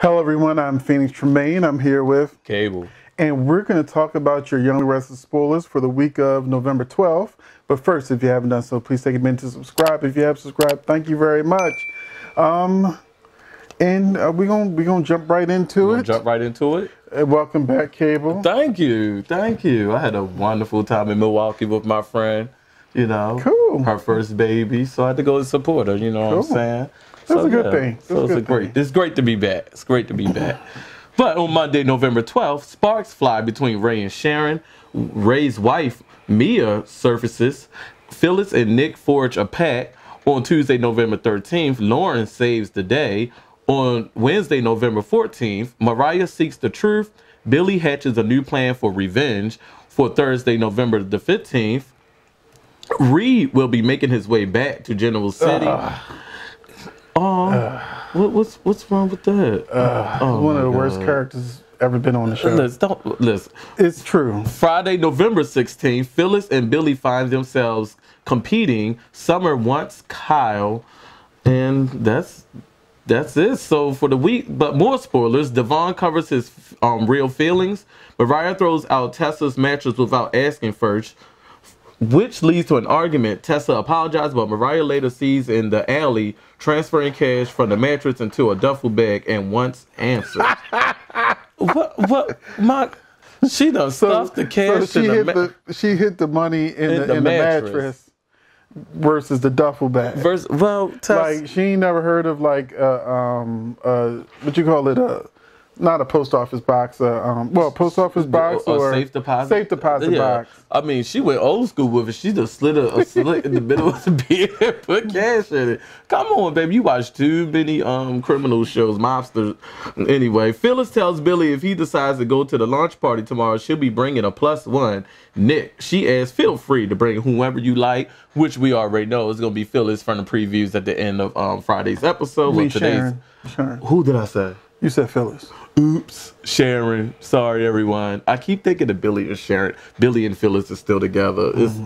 Hello, everyone. I'm Phoenix Tremayne. I'm here with Cable. And we're going to talk about your Young and Restless spoilers for the week of November 12th. But first, if you haven't done so, please take a minute to subscribe. If you have subscribed, thank you very much. And we're gonna jump right into it. Jump right into it. Welcome back, Cable. Thank you. I had a wonderful time in Milwaukee with my friend. Cool. Her first baby, so I had to go and support her. You know what I'm saying? That's a good thing. It's great to be back. It's great to be back. But on Monday, November 12th, sparks fly between Ray and Sharon. Ray's wife, Mia, surfaces. Phyllis and Nick forge a pact. On Tuesday, November 13th, Lauren saves the day. On Wednesday, November 14th, Mariah seeks the truth. Billy hatches a new plan for revenge. For Thursday, November the 15th, Reed will be making his way back to General City. What's wrong with that? One of the worst characters ever been on the show. Listen. It's true. Friday, November 16th, Phyllis and Billy find themselves competing. Summer wants Kyle, and that's it. So for the week, but more spoilers. Devon covers his real feelings. Mariah throws out Tessa's mattress without asking first, which leads to an argument. Tessa apologizes, but Mariah later sees in the alley transferring cash from the mattress into a duffel bag and wants answers. She done stuffed the cash she hid the money in the mattress versus the duffel bag. She ain't never heard of what you call it, not a post office box, post office box or safe deposit box. I mean, she went old school with it. She just slid a slit in the middle of the bed and put cash in it. Come on, baby. You watch too many criminal shows, mobsters. Anyway, Phyllis tells Billy if he decides to go to the launch party tomorrow, she'll be bringing a +1. Nick, she asks, feel free to bring whoever you like, which we already know is going to be Phyllis from the previews at the end of Friday's episode. Sharon. Who did I say? You said Phyllis. Oops, Sharon. Sorry, everyone. I keep thinking of Billy and Sharon. Billy and Phyllis are still together. It's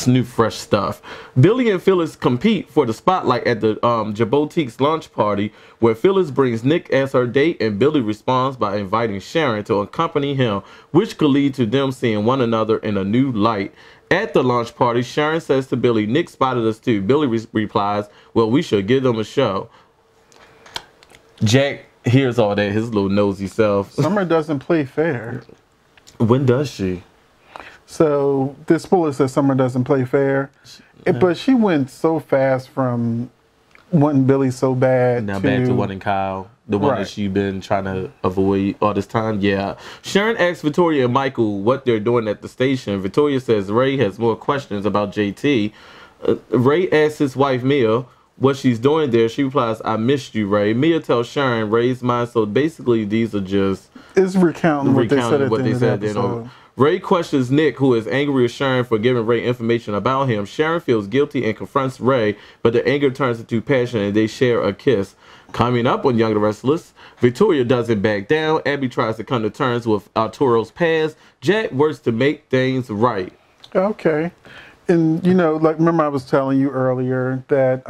new, fresh stuff. Billy and Phyllis compete for the spotlight at the Jabotique's launch party, where Phyllis brings Nick as her date, and Billy responds by inviting Sharon to accompany him, which could lead to them seeing one another in a new light. At the launch party, Sharon says to Billy, Nick spotted us too. Billy replies, well, we should give them a show. Jack hears all that, his little nosy self. Summer doesn't play fair. When does she? So this spoiler says Summer doesn't play fair. But she went so fast from wanting Billy so bad back to wanting Kyle, the one that she's been trying to avoid all this time. Yeah. Sharon asks Victoria and Michael what they're doing at the station. Victoria says Ray has more questions about JT. Ray asks his wife Mia what she's doing there. She replies, I missed you, Ray. Mia tells Sharon Ray's mind. So basically these are just recounting what they said at the end of the episode. Ray questions Nick, who is angry with Sharon for giving Ray information about him. Sharon feels guilty and confronts Ray, but the anger turns into passion and they share a kiss. Coming up on Young and Restless, Victoria doesn't back down. Abby tries to come to terms with Arturo's past. Jack works to make things right. Okay. And, remember I was telling you earlier that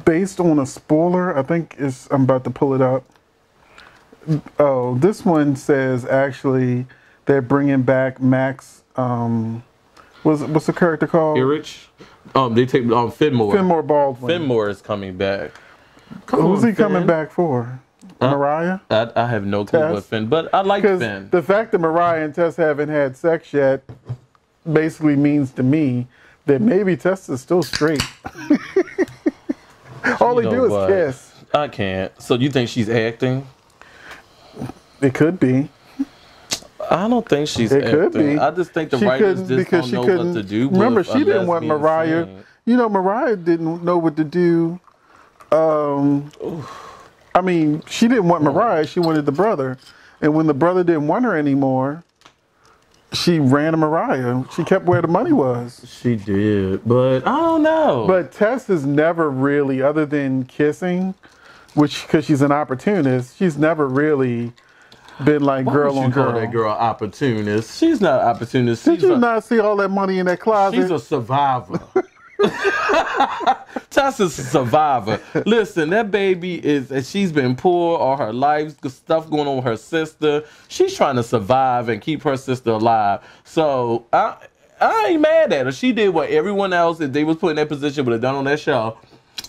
based on a spoiler, I think I'm about to pull it up. Oh, this one says actually they're bringing back Max. What's the character called? Erich. They take Finmore. Finmore Baldwin. Finmore is coming back. Who's he coming back for? Mariah? I have no clue what Finn, but I like Finn. The fact that Mariah and Tess haven't had sex yet basically means to me that maybe Tess is still straight. All they do is kiss. I can't. So you think she's acting? It could be. I don't think she's acting. It could be. I just think the writers just don't know what to do. Remember, she didn't want Mariah. Mariah didn't know what to do. She didn't want Mariah. She wanted the brother. And when the brother didn't want her anymore, she ran to Mariah. She kept where the money was. She did, but I don't know. But Tess has never really, other than kissing, because she's an opportunist, she's never really been like girl on girl. Call that girl opportunist? She's not opportunist. Did you not see all that money in that closet? She's a survivor. Tessa's a survivor. Listen, that baby she's been poor all her life, stuff going on with her sister. She's trying to survive and keep her sister alive. So I ain't mad at her. She did what everyone else, if they was put in that position, would have done on that show.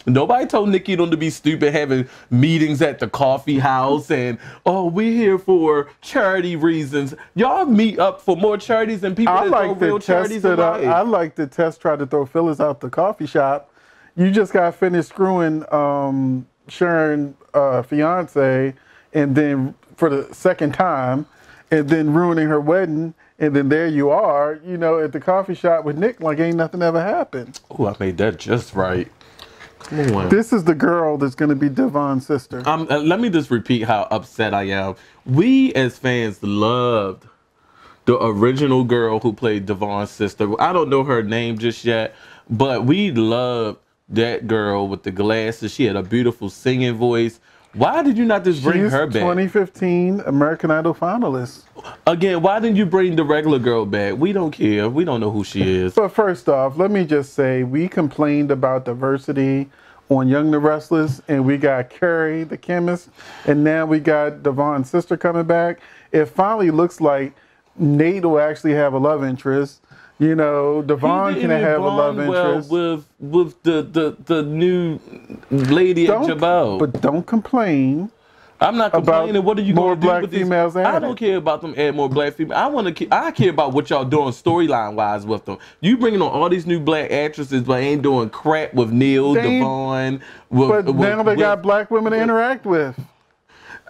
Nobody told Nikki don't to be stupid having meetings at the coffee house and, oh, we're here for charity reasons. Y'all meet up for more charities than people that throw real charities in life. I like that Tess tried to throw Phyllis out the coffee shop. You just got finished screwing Sharon's fiance, and then for the second time, and then ruining her wedding, and then there you are, you know, at the coffee shop with Nick like ain't nothing ever happened. Oh, I made that just right. Come on. This is the girl that's going to be Devon's sister. Let me just repeat how upset I am. We as fans loved the original girl who played Devon's sister. I don't know her name just yet, but we loved that girl with the glasses. She had a beautiful singing voice. Why did you not just bring her back? 2015 American Idol finalist. Again, why didn't you bring the regular girl back? We don't care. We don't know who she is. But first off, let me just say, we complained about diversity on Young the Restless, and we got Carrie, the chemist, and now we got Devon's sister coming back. It finally looks like Nate will actually have a love interest. You know, Devon can have a love interest. With the new lady at Jabot. But don't complain. I'm not complaining. What are you going to do black with females? I don't care about them add more black females. I care about what y'all doing storyline wise with them. You bringing on all these new black actresses, but ain't doing crap with Neil, Devon. But now they got black women to interact with.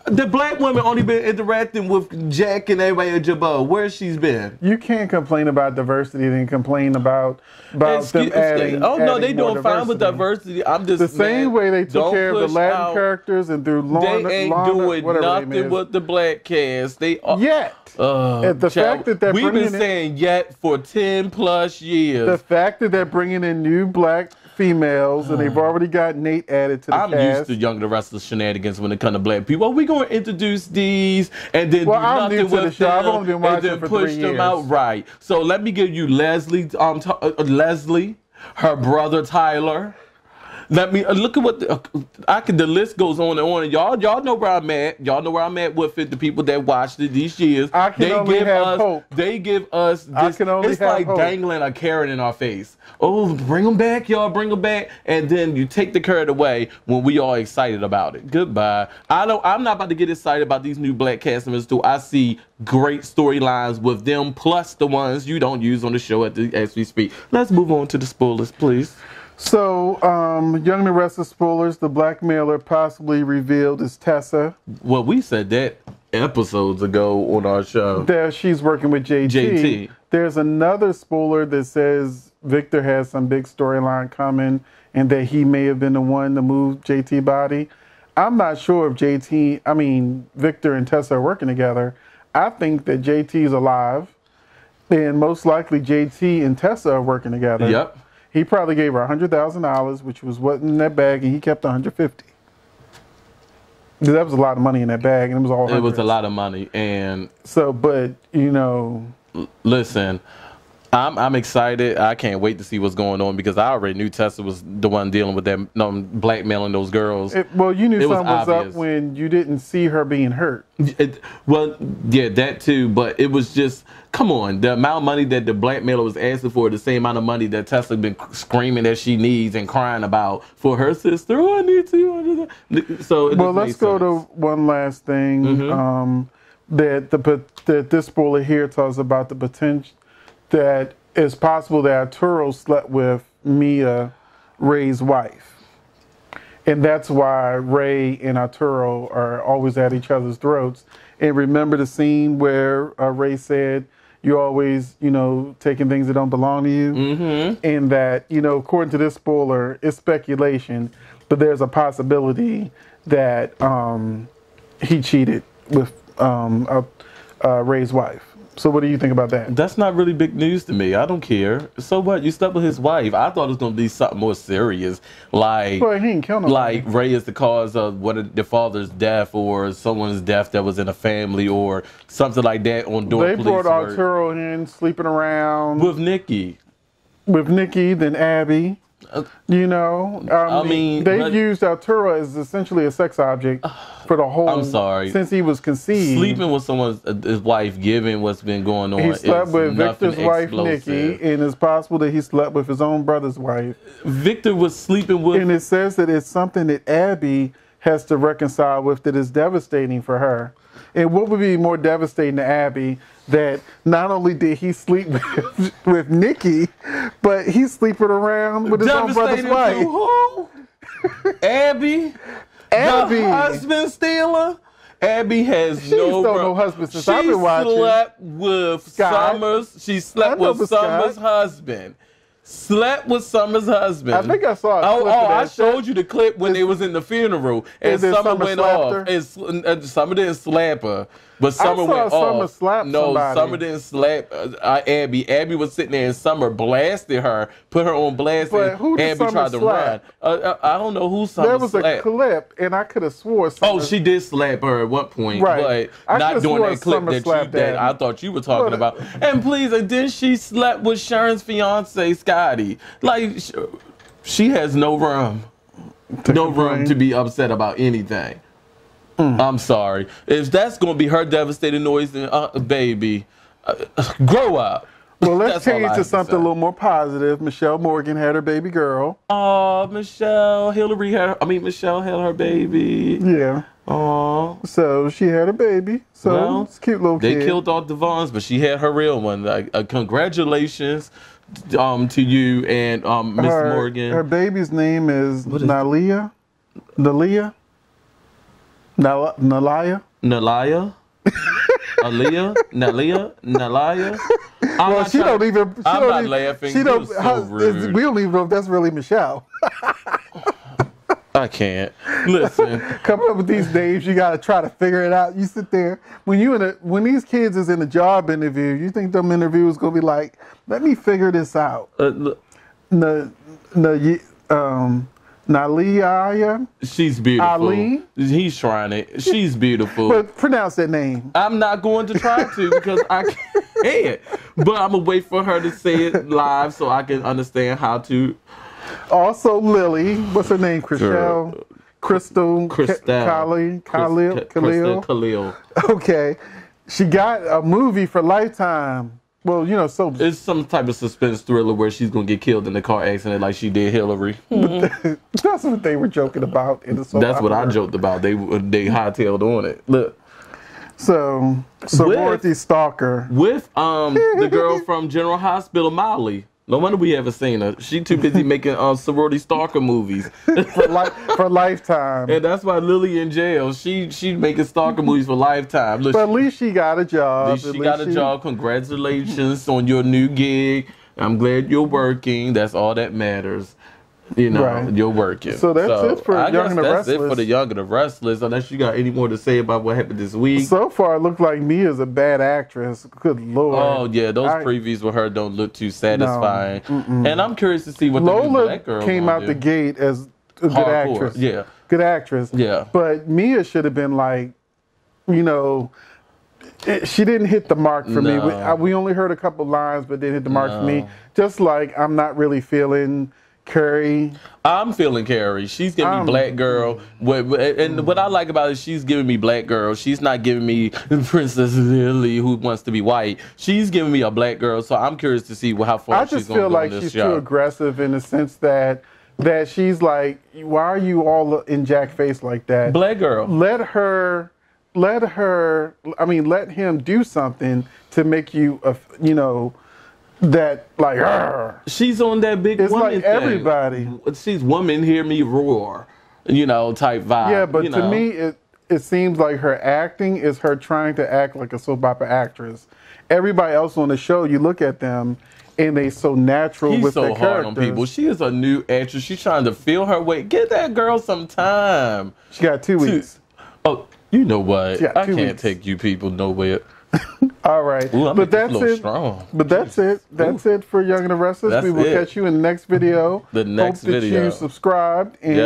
The black women only been interacting with Jack and everybody at Jabot. Where she's been? You can't complain about diversity and complain about them adding. Oh no, they doing doing fine with diversity. I'm just the same way they took care of the Latin characters and through Lorna, they ain't doing nothing with the black cast. They yet. The fact that we've been saying yet for 10+ years. The fact that they're bringing in new black females and they've already got Nate added to the cast. I'm used to Young the Restless shenanigans when it comes to black people. We're going to introduce these and then do nothing with them I've only been watching and then for push 3 them years. out. Right. So let me give you Leslie, her brother Tyler. Let me look at what the list goes on and on. And y'all know where I'm at. Y'all know where I'm at with it. The people that watched it these years. They give us this. It's like dangling a carrot in our face. Oh, bring them back, y'all. Bring them back, and then you take the carrot away when we all excited about it. Goodbye. I'm not about to get excited about these new black cast members too. I see great storylines with them, plus the ones you don't use on the show as we speak. Let's move on to the spoilers, please. So, Young the Restless spoilers, the blackmailer possibly revealed is Tessa. Well, we said that episodes ago on our show. That she's working with JT. There's another spoiler that says Victor has some big storyline coming and that he may have been the one to move JT body. I'm not sure if Victor and Tessa are working together. I think that JT's alive and most likely JT and Tessa are working together. Yep. He probably gave her $100,000, which was what in that bag, and he kept $150,000. That was a lot of money in that bag, and it was all hundreds. It was a lot of money, and so, but you know, listen, I'm excited. I can't wait to see what's going on because I already knew Tessa was the one dealing with them blackmailing those girls. Well, you knew something was up when you didn't see her being hurt. Yeah, that too. But it was just, come on, the amount of money that the blackmailer was asking for, the same amount of money that Tessa been screaming that she needs and crying about for her sister. Oh, I need to. So let's go to one last thing. Mm-hmm. That this spoiler here tells about the potential. That it's possible that Arturo slept with Mia, Ray's wife. And that's why Ray and Arturo are always at each other's throats. And remember the scene where Ray said, you're always, taking things that don't belong to you? Mm-hmm. And that, according to this spoiler, it's speculation, but there's a possibility that he cheated with Ray's wife. So what do you think about that? That's not really big news to me. I don't care. So what? You slept with his wife. I thought it was going to be something more serious. Like, well, he ain't kill nobody. Like Ray is the cause of the father's death or someone's death that was in a family or something like that on doing police work. They brought Arturo in, sleeping around. With Nikki. Then Abby. You know, I mean, they've used Arturo as essentially a sex object for the whole. I'm sorry. Since he was conceived, sleeping with someone's his wife, given what's been going on. he slept is with nothing Victor's wife, explosive. Nikki, and it's possible that he slept with his own brother's wife. Victor was sleeping with. And it says that it's something that Abby has to reconcile with that is devastating for her. And what would be more devastating to Abby that not only did he sleep with Nikki, but he's sleeping around with his own brother's wife. Who? Abby? Abby. The husband stealer? Abby has She's no husband since I've been watching. She slept with Scott. Summers. She slept with Summers' husband. Slept with Summer's husband. I think I saw a clip of that I showed you the clip when they was in the funeral, and Summer went off. And Summer didn't slap her, but Summer went off. Summer didn't slap Abby. Abby was sitting there, and Summer blasted her, put her on blast, and Abby tried to run. I don't know who Summer slapped. There was a clip, and I could have swore Summer... Oh, she did slap her at one point, right. but not doing that clip that I thought you were talking about. And please, and then she slept with Sharon's fiance, Scotty. Like, she has no room to be upset about anything. I'm sorry. If that's going to be her devastating noise, then baby, grow up. Well, let's change to something a little more positive. Michelle Morgan had her baby girl. Oh, Michelle had her baby. Yeah. Oh. So she had a baby. So it's a cute little kid. They killed off Devon's, but she had her real one. Like, congratulations to you and Miss Morgan. Her baby's name is Nalaya. Nalaya. Nalaya. Nalaya. Nalaya. Well, she don't even. I'm not laughing. She don't. So rude. We don't even know if that's really Michelle. I can't. Listen. Coming up with these names, you gotta try to figure it out. You sit there when these kids is in a job interview. You think them interviewers gonna be like, "Let me figure this out." Nalaya. She's beautiful. Ali. He's trying it. She's beautiful. But pronounce that name. I'm not going to try to because I can't. But I'm gonna wait for her to say it live so I can understand how to. Also, Lily. What's her name? Crystal. Khalil. Okay. She got a movie for Lifetime. Well, so it's some type of suspense thriller where she's gonna get killed in a car accident like she did Hillary. That's what they were joking about in the soap opera. That's what I joked about. They hightailed on it. Look. So sorority stalker with the girl from General Hospital, Molly. No wonder we haven't seen her. She too busy making sorority stalker movies for Lifetime. And that's why Lily in jail. She's making stalker movies for Lifetime. Look, but at least she got a job. At least she got a job. Congratulations on your new gig. I'm glad you're working. That's all that matters. You're working. So that's it for Young and the Restless. That's it for the Young and the Restless. Unless you got any more to say about what happened this week. So far, it looked like Mia's a bad actress. Good Lord. Oh, yeah. Those previews with her don't look too satisfying. No. And I'm curious to see what the new black girl came out the gate as a good actress. Yeah. Good actress. Yeah. But Mia should have been like, she didn't hit the mark for me. We only heard a couple lines, but didn't hit the mark for me. Just like I'm not really feeling Carrie. I'm feeling Carrie. She's giving me black girl. And what I like about it, she's giving me black girl. She's not giving me Princess Lily who wants to be white. She's giving me a black girl. So I'm curious to see how far she's going to go in this show. I just feel like she's too aggressive in the sense that she's like, why are you all in Jack face like that? Black girl. Let him do something to make you, that like her. She's on that big it's woman like thing. Everybody. She's woman hear me roar, type vibe. Yeah, but to me it seems like her acting is her trying to act like a soap opera actress. Everybody else on the show, you look at them and they so natural with their characters. He's so hard on people. She is a new actress. She's trying to feel her way. Get that girl some time. She got 2 weeks. Oh, you know what? I can't take you people nowhere. All right. Ooh, but that's it. Strong. But that's it. That's it for Young and the Restless. We will catch you in the next video. The next video. Hope that you subscribed, and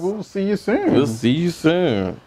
we'll see you soon. We'll see you soon.